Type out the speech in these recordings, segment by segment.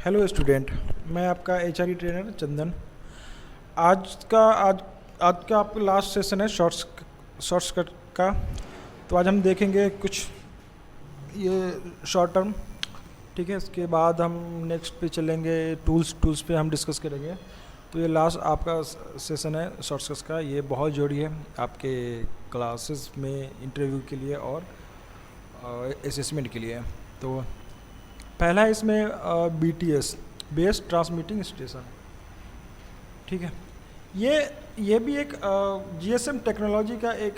Hello student. मैं आपका HRE trainer चंदन। आज का आज आज का आपका लास्ट सेशन है शॉर्ट्स कट का। तो आज हम देखेंगे कुछ ये शॉर्ट टर्म। ठीक है, इसके बाद हम नेक्स्ट पे चलेंगे। टूल्स पे हम डिस्कस करेंगे। तो ये लास्ट आपका सेशन है शॉर्टकट्स का। ये बहुत ज़रूरी है आपके क्लासेस में, इंटरव्यू के लिए और असेसमेंट के लिए। तो पहला है इसमें BTS, बेस ट्रांसमिटिंग स्टेशन। ठीक है, ये भी एक GSM टेक्नोलॉजी का एक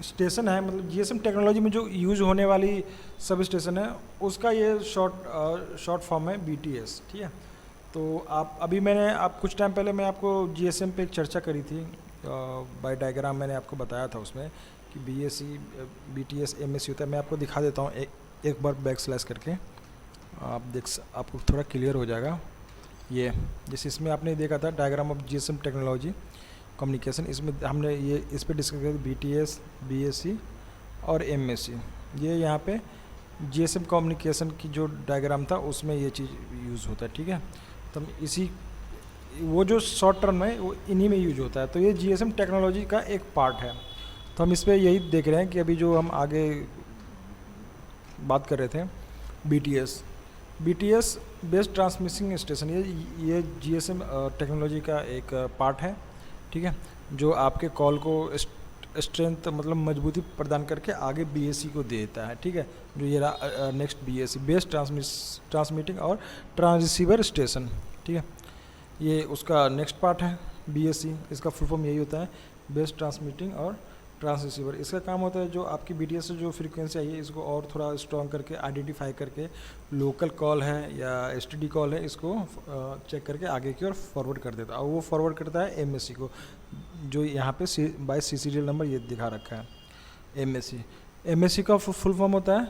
स्टेशन है। मतलब GSM टेक्नोलॉजी में जो यूज होने वाली सब स्टेशन है उसका ये शॉर्ट फॉर्म है BTS। ठीक है, तो आप कुछ टाइम पहले मैं आपको GSM पे एक चर्चा करी थी। बाय डायग्राम मैंने आपको बताया था उसमें कि BTS MSC होता है। मैं आपको दिखा देता हूँ एक बार बैक स्लैश करके। आपको थोड़ा क्लियर हो जाएगा। ये जैसे इसमें आपने देखा था diagram of GSM technology communication, इसमें हमने ये इस पर डिस्कस किया BTS, BSc और MSc। ये यहाँ पे GSM कम्युनिकेशन की जो डायग्राम था उसमें ये चीज़ यूज़ होता है। ठीक है, तो वो जो शॉर्ट टर्म है वो इन्हीं में यूज होता है। तो ये GSM टेक्नोलॉजी का एक पार्ट है। तो हम इस पर यही देख रहे हैं कि अभी जो हम आगे बात कर रहे थे BTS बेस्ड ट्रांसमिशन स्टेशन, ये GSM टेक्नोलॉजी का एक पार्ट है। ठीक है, जो आपके कॉल को स्ट्रेंथ मतलब मजबूती प्रदान करके आगे BSc को देता है। ठीक है, जो ये नेक्स्ट BSc बेस्ड ट्रांसमिटिंग और ट्रांससीवर स्टेशन। ठीक है, ये उसका नेक्स्ट पार्ट है BSc। इसका फुल फॉर्म यही होता है, बेस्ड ट्रांसमिटिंग और ट्रांससीवर। इसका काम होता है जो आपकी BTS से जो फ्रीक्वेंसी आई है इसको और थोड़ा स्ट्रॉन्ग करके आइडेंटिफाई करके लोकल कॉल है या STD कॉल है इसको चेक करके आगे की ओर फॉरवर्ड कर देता है। और वो फॉरवर्ड करता है MSc को, जो यहाँ पे बाय सीरियल नंबर ये दिखा रखा है MSc का फुल फॉर्म होता है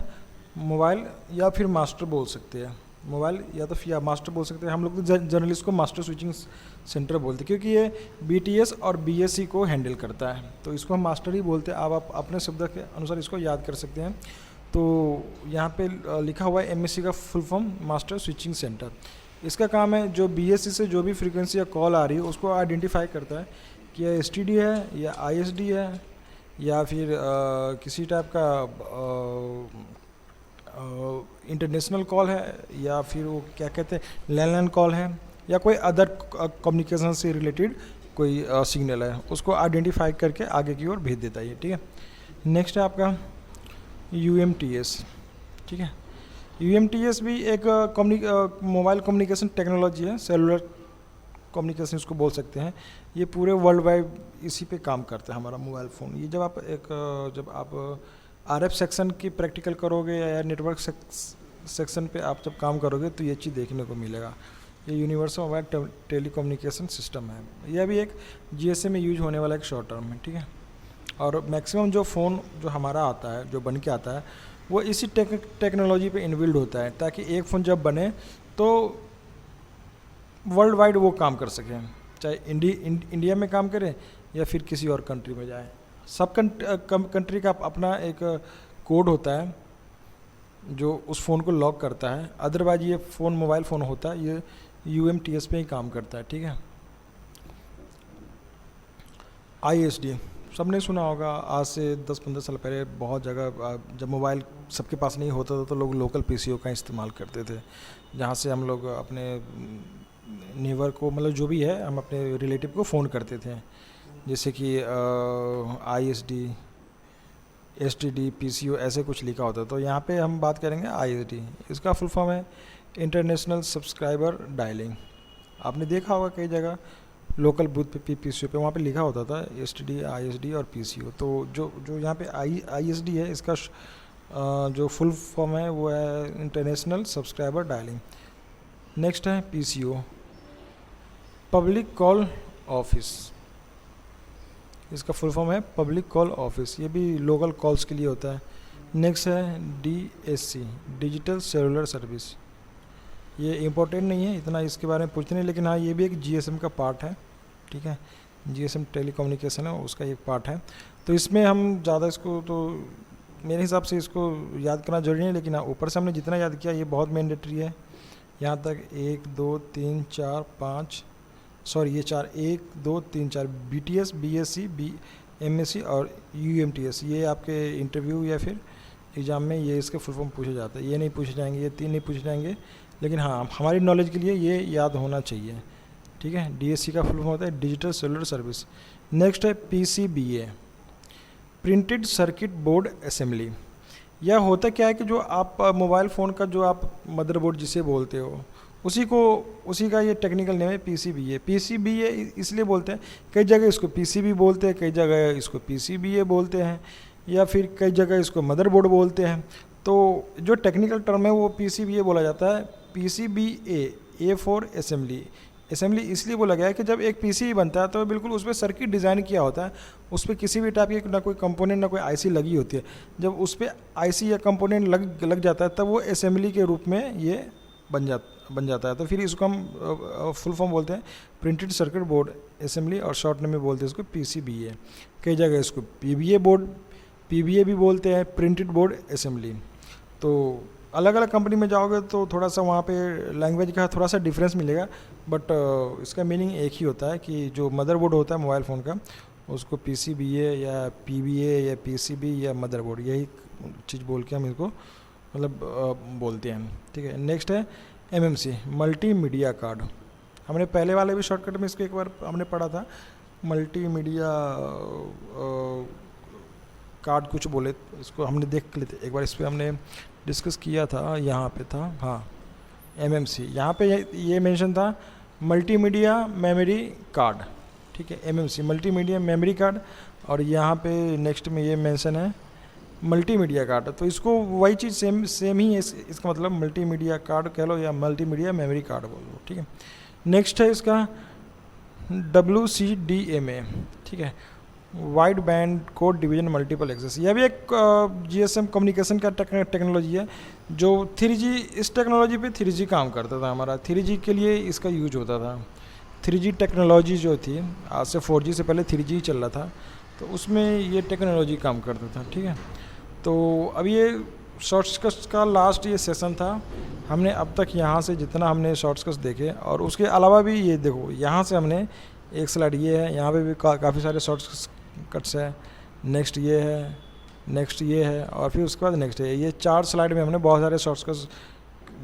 मोबाइल या फिर मास्टर बोल सकते हैं। मोबाइल या तो फिर मास्टर बोल सकते हैं। हम लोग तो जनरली इसको मास्टर स्विचिंग सेंटर बोलते हैं क्योंकि ये BTS और BSc को हैंडल करता है, तो इसको हम मास्टर ही बोलते हैं। आप अपने शब्द के अनुसार इसको याद कर सकते हैं। तो यहाँ पे लिखा हुआ है MSc का full form master switching centre. इसका काम है जो BSc से जो भी फ्रीक्वेंसी या कॉल आ रही है उसको आइडेंटिफाई करता है कि यह STD है या ISD है या फिर किसी टाइप का इंटरनेशनल कॉल है या फिर वो क्या कहते हैं लैंडलाइन कॉल है या कोई अदर कम्युनिकेशन से रिलेटेड कोई सिग्नल है, उसको आइडेंटिफाई करके आगे की ओर भेज देता है ये। ठीक है, नेक्स्ट है आपका UMTS। ठीक है, UMTS भी एक मोबाइल कम्युनिकेशन टेक्नोलॉजी है, सेलुलर कम्युनिकेशन इसको बोल सकते हैं। ये पूरे वर्ल्ड वाइड इसी पे काम करता है हमारा मोबाइल फ़ोन। ये जब आप RF सेक्शन की प्रैक्टिकल करोगे या नेटवर्क सेक्शन पे आप जब काम करोगे तो ये चीज़ देखने को मिलेगा। ये यूनिवर्सल मोबाइल टेलीकम्युनिकेशन सिस्टम है। यह भी एक GSM में यूज होने वाला एक शॉर्ट टर्म है। ठीक है, और मैक्सिमम जो फ़ोन जो हमारा आता है, जो बन के आता है, वो इसी टेक्नोलॉजी पे इनबिल्ड होता है ताकि एक फ़ोन जब बने तो वर्ल्ड वाइड वो काम कर सकें, चाहे इंडिया में काम करें या फिर किसी और कंट्री में जाए। सब कंट्री का अपना एक कोड होता है जो उस फ़ोन को लॉक करता है। अदरवाइज ये फ़ोन मोबाइल फ़ोन होता है ये UMTS पे ही काम करता है। ठीक है, ISD सबने सुना होगा। आज से 10-15 साल पहले बहुत जगह जब मोबाइल सबके पास नहीं होता था तो लोग लोकल PCO का इस्तेमाल करते थे, जहाँ से हम लोग अपने नेबर को मतलब जो भी है हम अपने रिलेटिव को फ़ोन करते थे। जैसे कि ISD, STD, PCO ऐसे कुछ लिखा होता है। तो यहाँ पे हम बात करेंगे ISD। इसका फुल फॉर्म है इंटरनेशनल सब्सक्राइबर डायलिंग। आपने देखा होगा कई जगह लोकल बूथ पे PCO पे वहाँ पे लिखा होता था STD, ISD और PCO। तो जो यहाँ पे ISD है इसका जो फुल फॉर्म है वो है इंटरनेशनल सब्सक्राइबर डायलिंग। नेक्स्ट है PCO, पब्लिक कॉल ऑफिस। इसका फुल फॉर्म है पब्लिक कॉल ऑफिस। ये भी लोकल कॉल्स के लिए होता है। नेक्स्ट है DSC, डिजिटल सेलुलर सर्विस। ये इम्पोर्टेंट नहीं है इतना, इसके बारे में पूछते नहीं, लेकिन हाँ ये भी एक GSM का पार्ट है। ठीक है, GSM टेलीकम्युनिकेशन है उसका एक पार्ट है। तो इसमें हम ज़्यादा इसको तो मेरे हिसाब से इसको याद करना जरूरी नहीं, लेकिन हाँ ऊपर से हमने जितना याद किया ये बहुत मैंडेटरी है। यहाँ तक 1 2 3 4 5, सॉरी ये 4, 1 2 3 4, BTS, BSc, MSc और UMTS, ये आपके इंटरव्यू या फिर एग्ज़ाम में ये इसके फुल फॉर्म पूछे जाते हैं। ये नहीं पूछे जाएंगे, ये 3 नहीं पूछे जाएंगे, लेकिन हाँ हमारी नॉलेज के लिए ये याद होना चाहिए, ठीक है। DSC का फुल फॉर्म होता है डिजिटल सेलुलर सर्विस। नेक्स्ट है PCBA, printed circuit board assembly. यह होता क्या है कि जो आप मोबाइल फ़ोन का जो आप मदरबोर्ड जिसे बोलते हो उसी का ये टेक्निकल नेम है PCBA। PCBA इसलिए बोलते हैं, कई जगह इसको PCB बोलते हैं, कई जगह इसको PCBA बोलते हैं, या फिर कई जगह इसको मदरबोर्ड बोलते हैं। तो जो टेक्निकल टर्म है वो PCBA बोला जाता है। PCBA A for assembly. Assembly इसलिए बोला गया है कि जब एक PCB बनता है तो बिल्कुल उस पर सर्किट डिज़ाइन किया होता है, उस पर किसी भी टाइप की ना कोई कंपोनेंट ना कोई IC लगी होती है। जब उस पर IC या कंपोनेंट लग जाता है तब वो असेंबली के रूप में ये बन जाता है। तो फिर इसको हम फुल फॉर्म बोलते हैं प्रिंटेड सर्किट बोर्ड असेंबली, और शॉर्ट नेम में बोलते हैं इसको PCBA। कई जगह इसको PBA भी बोलते हैं, प्रिंटेड बोर्ड असेंबली। तो अलग अलग कंपनी में जाओगे तो थोड़ा सा वहाँ पे लैंग्वेज का थोड़ा सा डिफरेंस मिलेगा, बट इसका मीनिंग एक ही होता है कि जो मदरबोर्ड होता है मोबाइल फ़ोन का उसको PCBA या PBA या PCB या मदरबोर्ड, यही चीज़ बोल के हम इसको मतलब बोलते हैं, ठीक है। नेक्स्ट है MMC, मल्टीमीडिया कार्ड। हमने पहले वाले भी शॉर्टकट में इसको एक बार हमने पढ़ा था, मल्टीमीडिया कार्ड कुछ बोले, इसको हमने देख लेते एक बार, इस पर हमने डिस्कस किया था, यहाँ पे था हाँ MMC। यहाँ पे ये मेंशन था मल्टीमीडिया मेमोरी कार्ड, ठीक है, MMC मल्टीमीडिया मेमोरी कार्ड। और यहाँ पे नेक्स्ट में ये मेंशन है मल्टीमीडिया कार्ड। तो इसको वही चीज़ सेम ही है, इसका मतलब मल्टीमीडिया कार्ड कह लो या मल्टीमीडिया मेमोरी कार्ड बोल लो, ठीक है। नेक्स्ट है इसका WCDMA, ठीक है, wide band code division multiple access. यह भी एक GSM कम्युनिकेशन का टेक्नोलॉजी है जो 3G, इस टेक्नोलॉजी पे 3G काम करता था हमारा, 3G के लिए इसका यूज होता था। 3G टेक्नोलॉजी जो थी, आज से 4G से पहले 3G चल रहा था, तो उसमें ये टेक्नोलॉजी काम करता था, ठीक है। तो अब ये शॉर्टकट्स का लास्ट ये सेशन था। हमने अब तक यहाँ से जितना हमने शॉर्टकट्स देखे, और उसके अलावा भी ये देखो यहाँ से हमने एक स्लाइड ये है, यहाँ पे भी काफ़ी सारे शॉर्टकट्स है। नेक्स्ट ये है, नेक्स्ट ये है, और फिर उसके बाद नेक्स्ट है। ये 4 स्लाइड में हमने बहुत सारे शॉर्टकट्स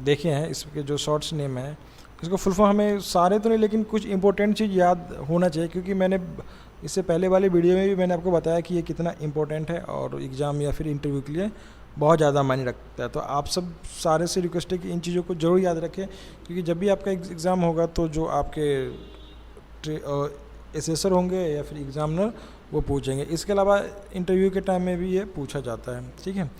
देखे हैं। इसके जो शॉर्ट्स नेम है, इसको फुल फॉर्म हमें सारे तो नहीं, लेकिन कुछ इंपॉर्टेंट चीज़ याद होना चाहिए, क्योंकि मैंने इससे पहले वाले वीडियो में भी मैंने आपको बताया कि ये कितना इंपॉर्टेंट है और एग्ज़ाम या फिर इंटरव्यू के लिए बहुत ज़्यादा मायने रखता है। तो आप सब सारे से रिक्वेस्ट है कि इन चीज़ों को ज़रूर याद रखें, क्योंकि जब भी आपका एग्ज़ाम होगा तो जो आपके असेसर होंगे या फिर एग्ज़ामिनर वो पूछेंगे। इसके अलावा इंटरव्यू के टाइम में भी ये पूछा जाता है, ठीक है।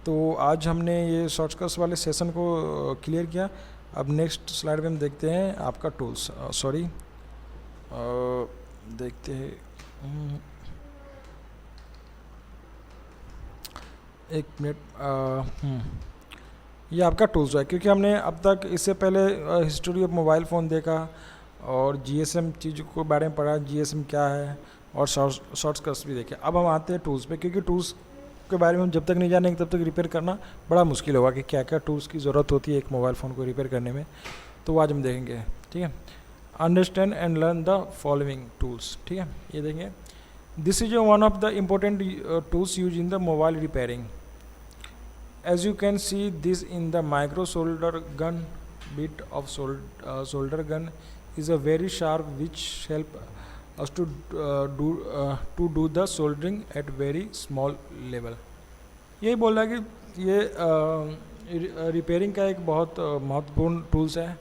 तो आज हमने ये शॉर्टकट्स वाले सेशन को क्लियर किया। अब नेक्स्ट स्लाइड में हम देखते हैं आपका टूल्स, सॉरी देखते हैं, एक मिनट। ये आपका टूल्स है, क्योंकि हमने अब तक इससे पहले हिस्ट्री ऑफ मोबाइल फ़ोन देखा और GSM चीज़ को बारे में पढ़ा, GSM क्या है, और शॉर्टकट्स भी देखे। अब हम आते हैं टूल्स पे, क्योंकि टूल्स के बारे में हम जब तक नहीं जानेंगे तब तक रिपेयर करना बड़ा मुश्किल होगा कि क्या क्या टूल्स की ज़रूरत होती है एक मोबाइल फ़ोन को रिपेयर करने में। तो आज हम देखेंगे, ठीक है। Understand and learn the following tools, ठीक है, ये देखेंगे। This is one of the important tools use in the mobile repairing. As you can see this in the micro solder gun, bit of solder gun is a very sharp which help us to do the soldering at very small level। यही बोल रहा है कि ये repairing का एक बहुत महत्वपूर्ण टूल्स है,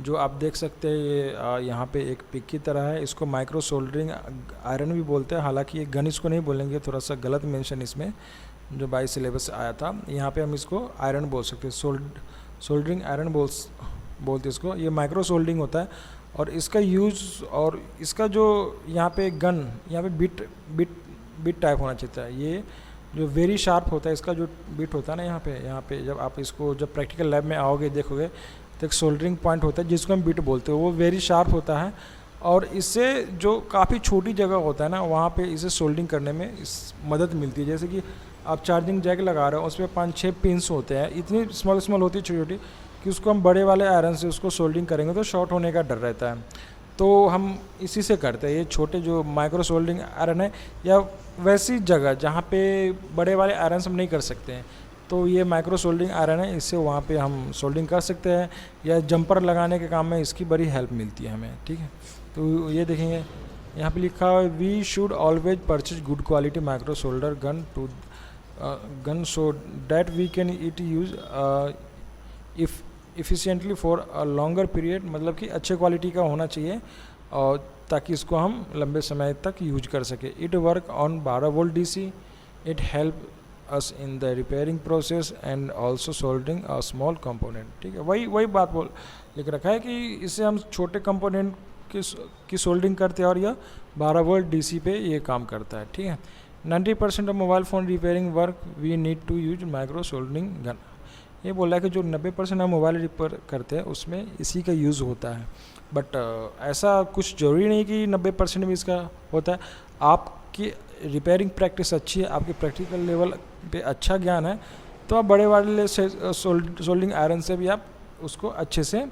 जो आप देख सकते हैं। ये यहाँ पे एक पिक की तरह है, इसको माइक्रो सोल्डरिंग आयरन भी बोलते हैं। हालांकि ये गन इसको नहीं बोलेंगे, थोड़ा सा गलत मेंशन इसमें जो बाई सिलेबस आया था। यहाँ पे हम इसको आयरन बोल सकते हैं, सोल्डरिंग आयरन बोलते इसको। ये माइक्रो सोल्डरिंग होता है, और इसका यूज़ और इसका जो यहाँ पे गन, यहाँ पे बिट टाइप होना चाहिए था। ये जो वेरी शार्प होता है, इसका जो बिट होता है ना यहाँ पे जब आप इसको जब प्रैक्टिकल लैब में आओगे देखोगे तो एक सोल्डरिंग पॉइंट होता है जिसको हम बिट बोलते हैं, वो वेरी शार्प होता है। और इससे जो काफ़ी छोटी जगह होता है ना, वहाँ पे इसे सोल्डरिंग करने में इस मदद मिलती है। जैसे कि आप चार्जिंग जैक लगा रहे हो, उस पर 5-6 पिंस होते हैं, इतनी स्मॉल होती है छोटी छोटी, कि उसको हम बड़े वाले आयरन से उसको सोल्डिंग करेंगे तो शॉर्ट होने का डर रहता है, तो हम इसी से करते हैं। ये छोटे जो माइक्रो सोल्डिंग आयरन है, या वैसी जगह जहाँ पे बड़े वाले आयरन हम नहीं कर सकते हैं, तो ये माइक्रो सोल्डिंग आयरन है, इससे वहाँ पे हम सोल्डिंग कर सकते हैं, या जंपर लगाने के काम में इसकी बड़ी हेल्प मिलती है हमें, ठीक है। तो ये देखेंगे यहाँ पे लिखा है, we should always purchase good quality micro solder gun to gun so that we can it use if efficiently for a longer period, मतलब कि अच्छे क्वालिटी का होना चाहिए और ताकि इसको हम लंबे समय तक यूज कर सके। It work on 12 volt DC, it help us in the repairing process and also soldering a small component, ठीक है। वही बात बोल लिख रखा है कि इससे हम छोटे कंपोनेंट की सोल्डरिंग करते हैं और यह 12 वोल्ट DC पे ये काम करता है, ठीक है। 90% of mobile phone repairing work we need to use micro soldering gun. ये बोला है कि जो 90% हम मोबाइल रिपेयर करते हैं उसमें इसी का यूज़ होता है, बट ऐसा कुछ ज़रूरी नहीं कि 90% में इसका होता है। आपकी रिपेयरिंग प्रैक्टिस अच्छी है, आपके प्रैक्टिकल लेवल पे अच्छा ज्ञान है, तो आप बड़े वाले सोल्डिंग आयरन से भी आप उसको अच्छे से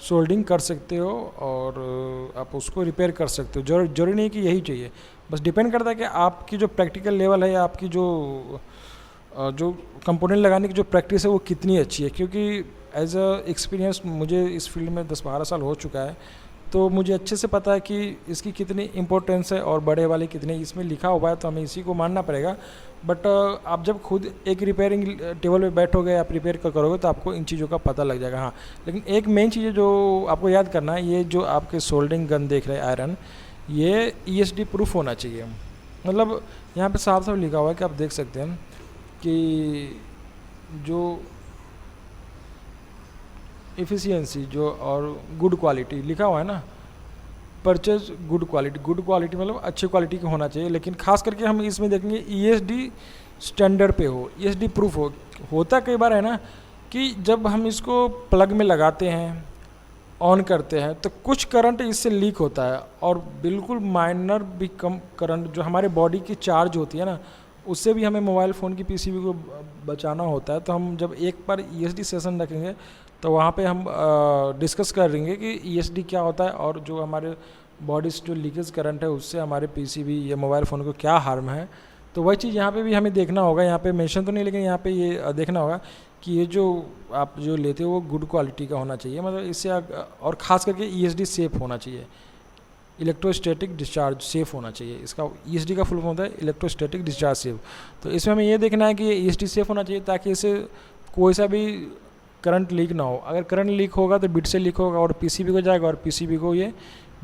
सोल्डिंग कर सकते हो और आप उसको रिपेयर कर सकते हो। जरूरी नहीं कि यही चाहिए, बस डिपेंड करता है कि आपकी जो प्रैक्टिकल लेवल है या आपकी जो कंपोनेंट लगाने की जो प्रैक्टिस है वो कितनी अच्छी है। क्योंकि एज अ एक्सपीरियंस मुझे इस फील्ड में 10-12 साल हो चुका है, तो मुझे अच्छे से पता है कि इसकी कितनी इंपॉर्टेंस है और बड़े वाले कितने, इसमें लिखा हुआ है तो हमें इसी को मानना पड़ेगा। बट आप जब खुद एक रिपेयरिंग टेबल पे बैठोगे, आप रिपेयर करोगे, तो आपको इन चीज़ों का पता लग जाएगा। हाँ, लेकिन एक मेन चीज़ जो आपको याद करना है, ये जो आपके सोल्डरिंग गन देख रहे हैं आयरन, ये ESD प्रूफ होना चाहिए। मतलब यहाँ पे साफ साफ लिखा हुआ है कि आप देख सकते हैं कि जो एफिशिएंसी जो और गुड क्वालिटी लिखा हुआ है ना, परचेज गुड क्वालिटी मतलब अच्छी क्वालिटी का होना चाहिए। लेकिन खास करके हम इसमें देखेंगे ESD स्टैंडर्ड पे हो, ESD प्रूफ हो। होता कई बार है ना कि जब हम इसको प्लग में लगाते हैं, ऑन करते हैं, तो कुछ करंट इससे लीक होता है, और बिल्कुल माइनर भी कम करंट जो हमारे बॉडी की चार्ज होती है ना, उससे भी हमें मोबाइल फ़ोन की PCB को बचाना होता है। तो हम जब एक बार ESD सेशन रखेंगे तो वहाँ पे हम डिस्कस करेंगे कि ESD क्या होता है और जो हमारे बॉडी से जो लीकेज करंट है उससे हमारे PCB या मोबाइल फ़ोन को क्या हार्म है। तो वही चीज़ यहाँ पे भी हमें देखना होगा। यहाँ पे मेंशन तो नहीं, लेकिन यहाँ पे ये देखना होगा कि ये जो आप जो लेते हो वो गुड क्वालिटी का होना चाहिए। मतलब इससे और ख़ास करके ESD सेफ होना चाहिए, इलेक्ट्रोस्टैटिक डिस्चार्ज सेफ होना चाहिए। इसका ESD का फुल फॉर्म होता है इलेक्ट्रोस्टैटिक डिस्चार्ज सेफ। तो इसमें हमें ये देखना है कि ESD सेफ होना चाहिए ताकि इससे कोई सा भी करंट लीक ना हो। अगर करंट लीक होगा तो बिट से लीक होगा और PCB को जाएगा और PCB को ये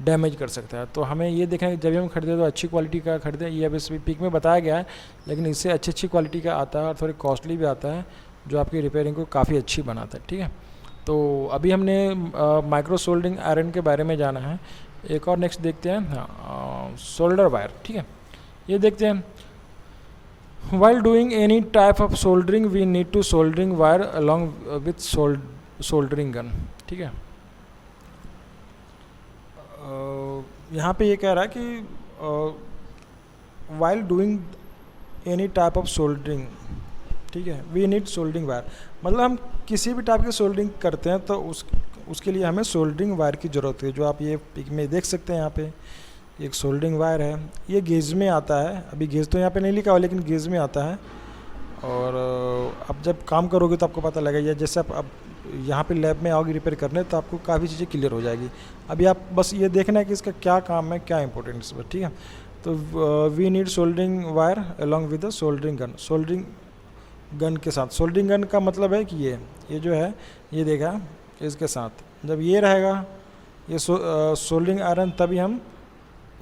डैमेज कर सकता है। तो हमें ये देखना है कि जब भी हम खरीदें तो अच्छी क्वालिटी का खरीदें। ये अब इस पिक में बताया गया है, लेकिन इससे अच्छी क्वालिटी का आता है और थोड़ी कॉस्टली भी आता है, जो आपकी रिपेयरिंग को काफ़ी अच्छी बनाता है, ठीक है। तो अभी हमने माइक्रो सोल्डरिंग आयरन के बारे में जाना है। एक और नेक्स्ट देखते हैं, सोल्डर वायर, ठीक है। ये देखते हैं, while doing any type of soldering we need to soldering wire along with soldering gun, ठीक है। यहाँ पे ये कह रहा है कि while doing any type of soldering, ठीक है, we need soldering wire। मतलब हम किसी भी टाइप की सोल्डरिंग करते हैं तो उसके लिए हमें सोल्डरिंग वायर की ज़रूरत है। जो आप ये पिक में देख सकते हैं, यहाँ पे एक सोल्डरिंग वायर है, ये गेज में आता है। अभी गेज तो यहाँ पे नहीं लिखा हुआ, लेकिन गेज में आता है। और अब जब काम करोगे तो आपको पता लगेगा। जैसे आप यहाँ पे लैब में आओगे रिपेयर करने, तो आपको काफ़ी चीज़ें क्लियर हो जाएगी। अभी आप बस ये देखना है कि इसका क्या काम है, क्या इंपॉर्टेंस है, ठीक है। तो we need soldering wire along with the soldering gun. Soldering gun के साथ, सोल्डरिंग गन का मतलब है कि ये जो है, ये देखा, इसके साथ जब ये रहेगा, ये सोल्डरिंग आयरन, तभी हम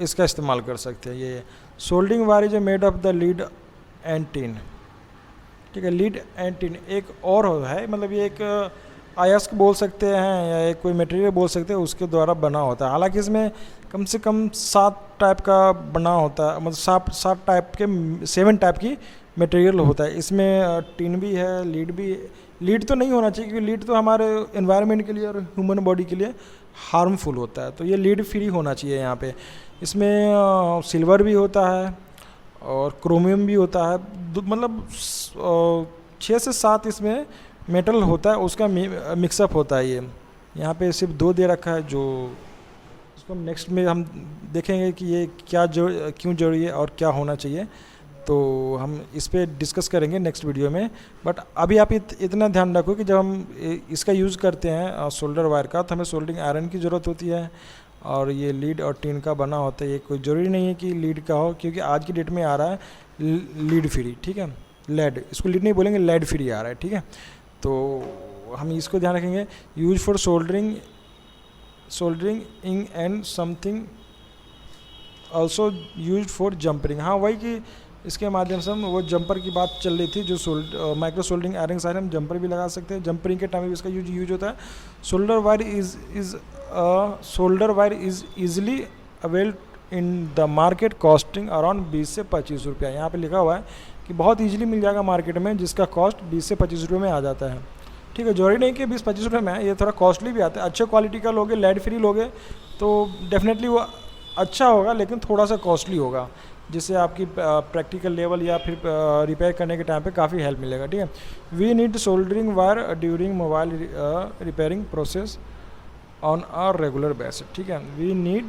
इसका इस्तेमाल कर सकते हैं। ये soldering wire is made of the lead and tin, ठीक है। लीड एंड टिन एक और है, मतलब ये एक अयस्क बोल सकते हैं या एक कोई मटेरियल बोल सकते हैं, उसके द्वारा बना होता है। हालांकि इसमें कम से कम 7 टाइप का बना होता है, मतलब 7 टाइप के 7 टाइप की मटेरियल होता है। इसमें टिन भी है, लीड भी। लीड तो नहीं होना चाहिए क्योंकि लीड तो हमारे एनवायरनमेंट के लिए और ह्यूमन बॉडी के लिए हार्मफुल होता है, तो ये लीड फ्री होना चाहिए यहाँ पे। इसमें सिल्वर भी होता है और क्रोमियम भी होता है। मतलब 6 से 7 इसमें मेटल होता है उसका मिक्सअप होता है। ये यहाँ पे सिर्फ 2 दे रखा है, जो इसको हम नेक्स्ट में हम देखेंगे कि ये क्यों जरूरी है और क्या होना चाहिए, तो हम इस पे डिस्कस करेंगे नेक्स्ट वीडियो में। बट अभी आप इतना ध्यान रखो कि जब हम इसका यूज़ करते हैं सोल्डर वायर का, तो हमें सोल्डरिंग आयरन की ज़रूरत होती है, और ये लीड और टिन का बना होता है। ये कोई ज़रूरी नहीं है कि लीड का हो, क्योंकि आज की डेट में आ रहा है लीड फ्री, ठीक है, लेड, इसको लीड नहीं बोलेंगे, लेड फ्री आ रहा है, ठीक है। तो हम इसको ध्यान रखेंगे। यूज फॉर सोल्डरिंग इंग and something also use for jumpering. हाँ, वही कि इसके माध्यम से हम, वो जंपर की बात चल रही थी, जो माइक्रो सोल्डरिंग आयरन सारे हम जंपर भी लगा सकते हैं। जंपरिंग के टाइम भी इसका यूज होता है। सोल्डर वायर इज़ ईजिली अवेल्ड in the market, costing around 20 से 25 रुपया। यहाँ पे लिखा हुआ है कि बहुत ईजिली मिल जाएगा मार्केट में, जिसका कॉस्ट 20 से 25 रुपये में आ जाता है, ठीक है। जरूरी नहीं कि 20-25 रुपये में है, ये थोड़ा कॉस्टली भी आता है। अच्छे क्वालिटी का लोगे, लेड फ्री लोगे, तो डेफिनेटली वो अच्छा होगा, लेकिन थोड़ा सा कॉस्टली होगा, जिससे आपकी प्रैक्टिकल लेवल या फिर रिपेयर करने के टाइम पे काफ़ी हेल्प मिलेगा, ठीक है। We need soldering wire during mobile repairing process on a regular basis, ठीक है। We need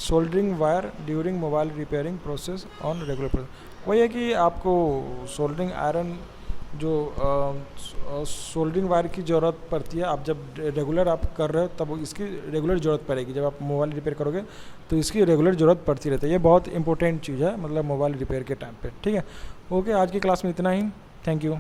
soldering wire during mobile repairing process on regular process. वही है कि आपको सोल्डरिंग आयरन, जो सोल्डरिंग वायर की ज़रूरत पड़ती है, आप जब रेगुलर आप कर रहे हो तब इसकी रेगुलर ज़रूरत पड़ेगी। जब आप मोबाइल रिपेयर करोगे तो इसकी रेगुलर ज़रूरत पड़ती रहती है। ये बहुत इंपॉर्टेंट चीज़ है, मतलब मोबाइल रिपेयर के टाइम पे, ठीक है। ओके, आज की क्लास में इतना ही। Thank you.